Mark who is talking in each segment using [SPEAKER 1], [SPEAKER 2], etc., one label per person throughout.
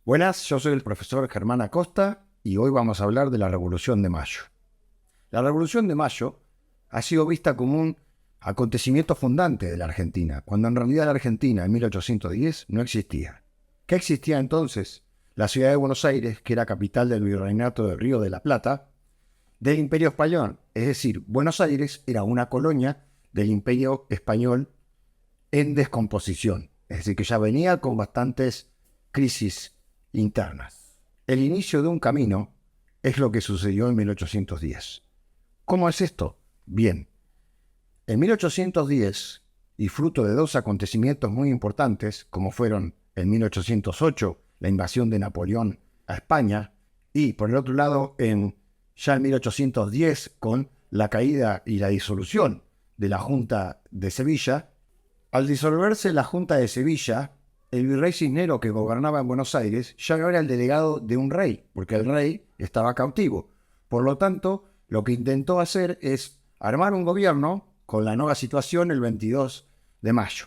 [SPEAKER 1] Buenas, yo soy el profesor Germán Acosta y hoy vamos a hablar de la Revolución de Mayo. La Revolución de Mayo ha sido vista como un acontecimiento fundante de la Argentina, cuando en realidad la Argentina en 1810 no existía. ¿Qué existía entonces? La ciudad de Buenos Aires, que era capital del virreinato del Río de la Plata, del Imperio Español, es decir, Buenos Aires era una colonia del Imperio Español en descomposición, es decir, que ya venía con bastantes crisis internas. El inicio de un camino es lo que sucedió en 1810. ¿Cómo es esto? Bien, en 1810, y fruto de dos acontecimientos muy importantes, como fueron en 1808 la invasión de Napoleón a España, y por el otro lado, ya en 1810, con la caída y la disolución de la Junta de Sevilla. Al disolverse la Junta de Sevilla, el virrey Cisneros, que gobernaba en Buenos Aires, ya no era el delegado de un rey, porque el rey estaba cautivo. Por lo tanto, lo que intentó hacer es armar un gobierno con la nueva situación el 22 de mayo.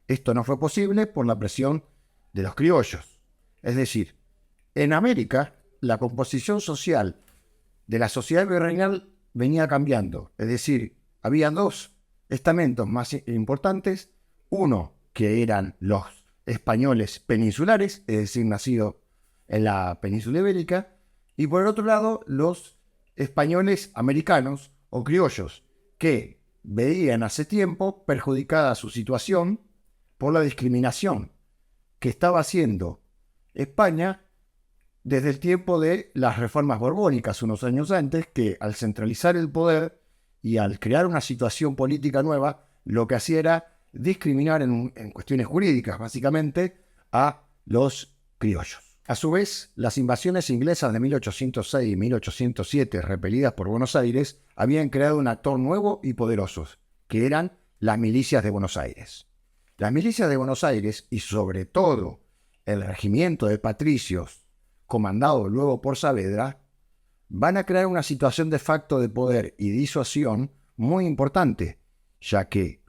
[SPEAKER 1] Esto no fue posible por la presión de los criollos. Es decir, en América, la composición social de la sociedad virreinal venía cambiando. Es decir, había dos estamentos más importantes, uno que eran los españoles peninsulares, es decir, nacidos en la península ibérica, y por el otro lado los españoles americanos o criollos, que veían hace tiempo perjudicada su situación por la discriminación que estaba haciendo España desde el tiempo de las reformas borbónicas, unos años antes, que al centralizar el poder y al crear una situación política nueva, lo que hacía era discriminar en cuestiones jurídicas, básicamente, a los criollos. A su vez, las invasiones inglesas de 1806 y 1807, repelidas por Buenos Aires, habían creado un actor nuevo y poderoso, que eran las milicias de Buenos Aires. Las milicias de Buenos Aires, y sobre todo el regimiento de patricios, comandado luego por Saavedra, van a crear una situación de facto de poder y disuasión muy importante, ya que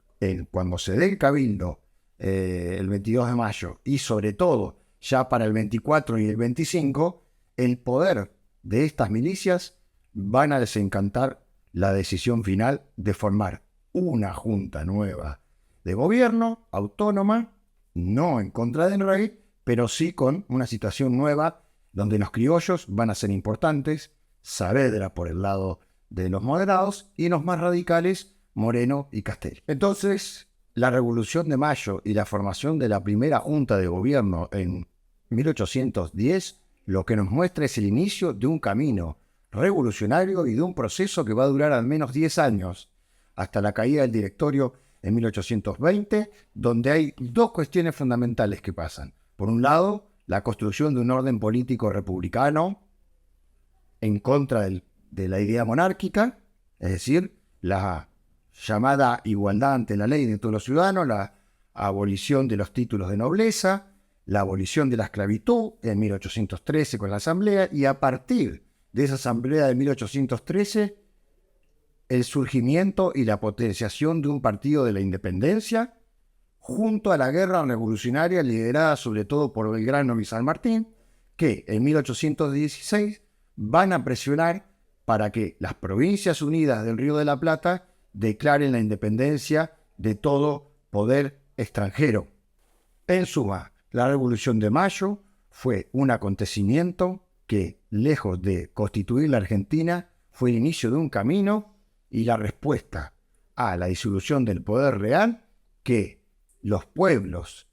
[SPEAKER 1] cuando se dé el cabildo el 22 de mayo y sobre todo ya para el 24 y el 25, el poder de estas milicias van a desencantar la decisión final de formar una junta nueva de gobierno autónoma, no en contra del rey, pero sí con una situación nueva donde los criollos van a ser importantes, Saavedra por el lado de los moderados y los más radicales, Moreno y Castelli. Entonces, la Revolución de Mayo y la formación de la primera junta de gobierno en 1810 lo que nos muestra es el inicio de un camino revolucionario y de un proceso que va a durar al menos 10 años, hasta la caída del directorio en 1820, donde hay dos cuestiones fundamentales que pasan. Por un lado, la construcción de un orden político republicano en contra de la idea monárquica, es decir, la llamada igualdad ante la ley de todos los ciudadanos, la abolición de los títulos de nobleza, la abolición de la esclavitud en 1813 con la Asamblea, y a partir de esa Asamblea de 1813, el surgimiento y la potenciación de un partido de la independencia, junto a la guerra revolucionaria liderada sobre todo por Belgrano y San Martín, que en 1816 van a presionar para que las Provincias Unidas del Río de la Plata declaren la independencia de todo poder extranjero. En suma, la Revolución de Mayo fue un acontecimiento que, lejos de constituir la Argentina, fue el inicio de un camino y la respuesta a la disolución del poder real que los pueblos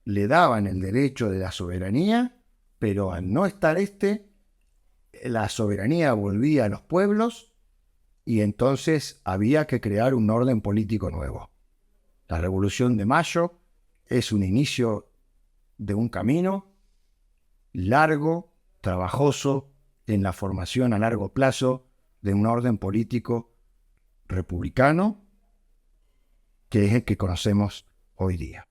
[SPEAKER 1] le daban el derecho de la soberanía, pero al no estar la soberanía volvía a los pueblos y entonces había que crear un orden político nuevo. La Revolución de Mayo es un inicio de un camino largo, trabajoso, en la formación a largo plazo de un orden político republicano que es el que conocemos hoy día.